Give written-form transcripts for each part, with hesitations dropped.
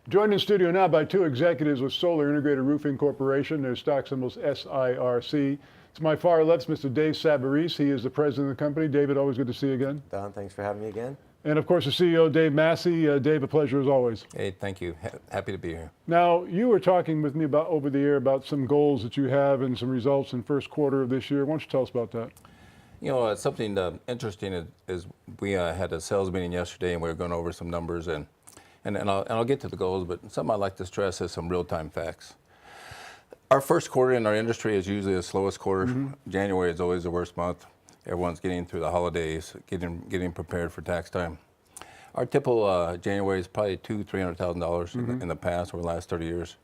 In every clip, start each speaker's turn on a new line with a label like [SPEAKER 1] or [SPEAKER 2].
[SPEAKER 1] Joined in studio now by two executives with Solar Integrated Roofing Corporation. Their stock symbol's SIRC. To my far left is Mr. Dave Savarese. He is the president of the company. David, always good to see you again.
[SPEAKER 2] Don, thanks for having me again.
[SPEAKER 1] And of course, the CEO, Dave Massey. Dave, a pleasure as always.
[SPEAKER 3] Hey, thank you. Happy to be here.
[SPEAKER 1] Now, you were talking with me about over the air about some goals that you have and some results in first quarter of this year. Why don't you tell us about that?
[SPEAKER 3] You know, something interesting is we had a sales meeting yesterday, and we were going over some numbers, and I'll get to the goals, but something I'd like to stress is some real-time facts. Our first quarter in our industry is usually the slowest quarter. January is always the worst month. Everyone's getting through the holidays, getting prepared for tax time. Our typical January is probably $200,000-$300,000 in the past over the last 30 years.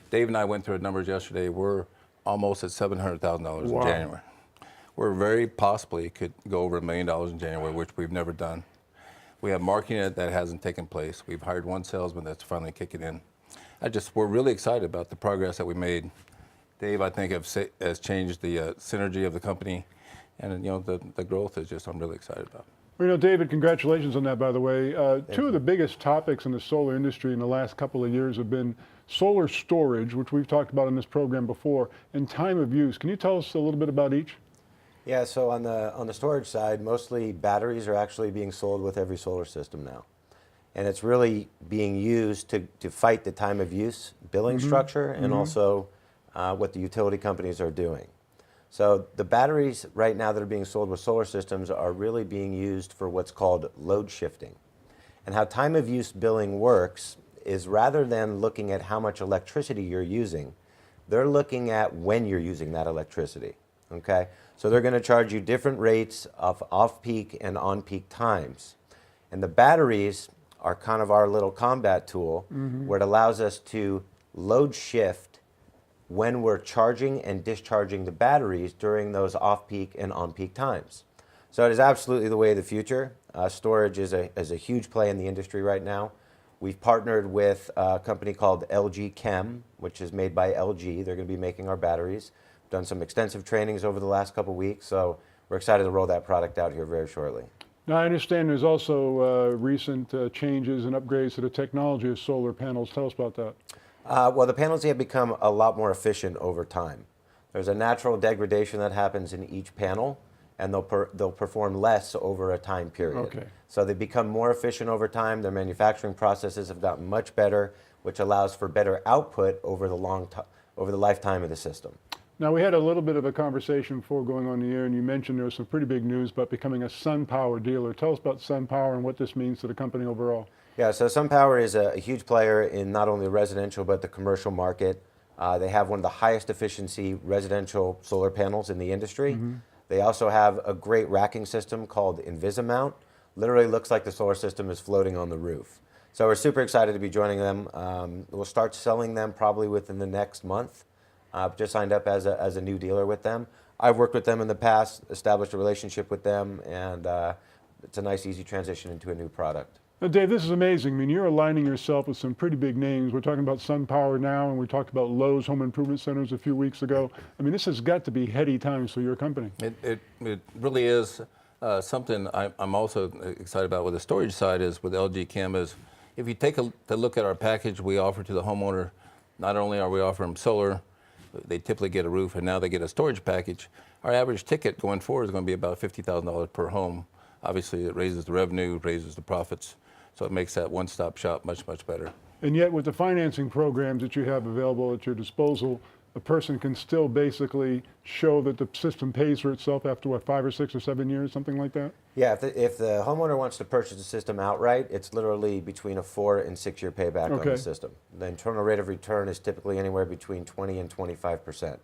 [SPEAKER 3] Dave and I went through our numbers yesterday. We're almost at $700,000 in January. We're very possibly could go over $1 million in January, which we've never done. We have marketing that hasn't taken place. We've hired one salesman that's finally kicking in. We're really excited about the progress that we made. Dave, I think, has changed the synergy of the company, and you know the growth is just I'm really excited about.
[SPEAKER 1] Well, you know, David, congratulations on that, by the way. Two of the biggest topics in the solar industry in the last couple of years have been solar storage, which we've talked about in this program before, and time of use. Can you tell us a little bit about each?
[SPEAKER 2] Yeah, so on the storage side, mostly batteries are actually being sold with every solar system now. And it's really being used to fight the time of use billing structure and also what the utility companies are doing. So the batteries right now that are being sold with solar systems are really being used for what's called load shifting. And how time of use billing works is rather than looking at how much electricity you're using, they're looking at when you're using that electricity, okay? So they're going to charge you different rates of off-peak and on-peak times. And the batteries are kind of our little combat tool where it allows us to load shift when we're charging and discharging the batteries during those off-peak and on-peak times. So it is absolutely the way of the future. Storage is a huge play in the industry right now. We've partnered with a company called LG Chem, which is made by LG. They're going to be making our batteries. Done some extensive trainings over the last couple of weeks, so we're excited to roll that product out here very shortly.
[SPEAKER 1] Now, I understand there's also recent changes and upgrades to the technology of solar panels. Tell us about that.
[SPEAKER 2] Well, the panels have become a lot more efficient over time. There's a natural degradation that happens in each panel, and they'll perform less over a time period.
[SPEAKER 1] Okay.
[SPEAKER 2] So they become more efficient over time. Their manufacturing processes have gotten much better, which allows for better output over the lifetime of the system.
[SPEAKER 1] Now, we had a little bit of a conversation before going on the air, and you mentioned there was some pretty big news about becoming a SunPower dealer. Tell us about SunPower and what this means to the company overall.
[SPEAKER 2] Yeah, so SunPower is a huge player in not only the residential but the commercial market. They have one of the highest efficiency residential solar panels in the industry. They also have a great racking system called Invisimount. Literally looks like the solar system is floating on the roof. So we're super excited to be joining them. We'll start selling them probably within the next month. Just signed up as a new dealer with them. I've worked with them in the past, established a relationship with them, and it's a nice, easy transition into a new product.
[SPEAKER 1] Now, Dave, this is amazing. I mean, you're aligning yourself with some pretty big names. We're talking about SunPower now, and we talked about Lowe's Home Improvement Centers a few weeks ago. I mean, this has got to be heady times for your company.
[SPEAKER 3] It really is something I'm also excited about with the storage side is with LG Chem is if you take a look at our package we offer to the homeowner, not only are we offering them solar, they typically get a roof, and now they get a storage package. Our average ticket going forward is going to be about $50,000 per home. Obviously, it raises the revenue, raises the profits, so it makes that one-stop shop much, much better.
[SPEAKER 1] And yet, with the financing programs that you have available at your disposal, a person can still basically show that the system pays for itself after, what, 5 or 6 or 7 years, something like that?
[SPEAKER 2] Yeah, if the homeowner wants to purchase the system outright, it's literally between a 4 and 6 year payback on the system. The internal rate of return is typically anywhere between 20 and 25%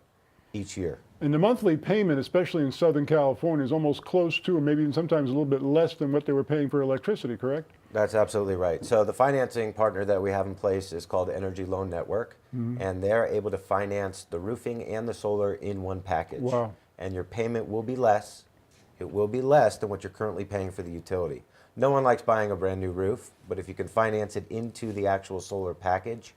[SPEAKER 2] each year.
[SPEAKER 1] And the monthly payment, especially in Southern California, is almost close to, or maybe even sometimes a little bit less than what they were paying for electricity, correct?
[SPEAKER 2] That's absolutely right. So the financing partner that we have in place is called Energy Loan Network, and they're able to finance the roofing and the solar in one package.
[SPEAKER 1] Wow.
[SPEAKER 2] And your payment will be less. It will be less than what you're currently paying for the utility. No one likes buying a brand new roof, but if you can finance it into the actual solar package,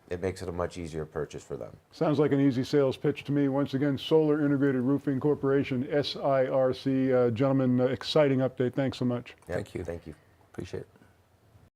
[SPEAKER 2] it makes it a much easier purchase for them.
[SPEAKER 1] Sounds like an easy sales pitch to me. Once again, Solar Integrated Roofing Corporation, SIRC. Gentlemen, exciting update. Thanks so much.
[SPEAKER 2] Yep.
[SPEAKER 3] Thank you.
[SPEAKER 2] Thank you.
[SPEAKER 3] Appreciate it.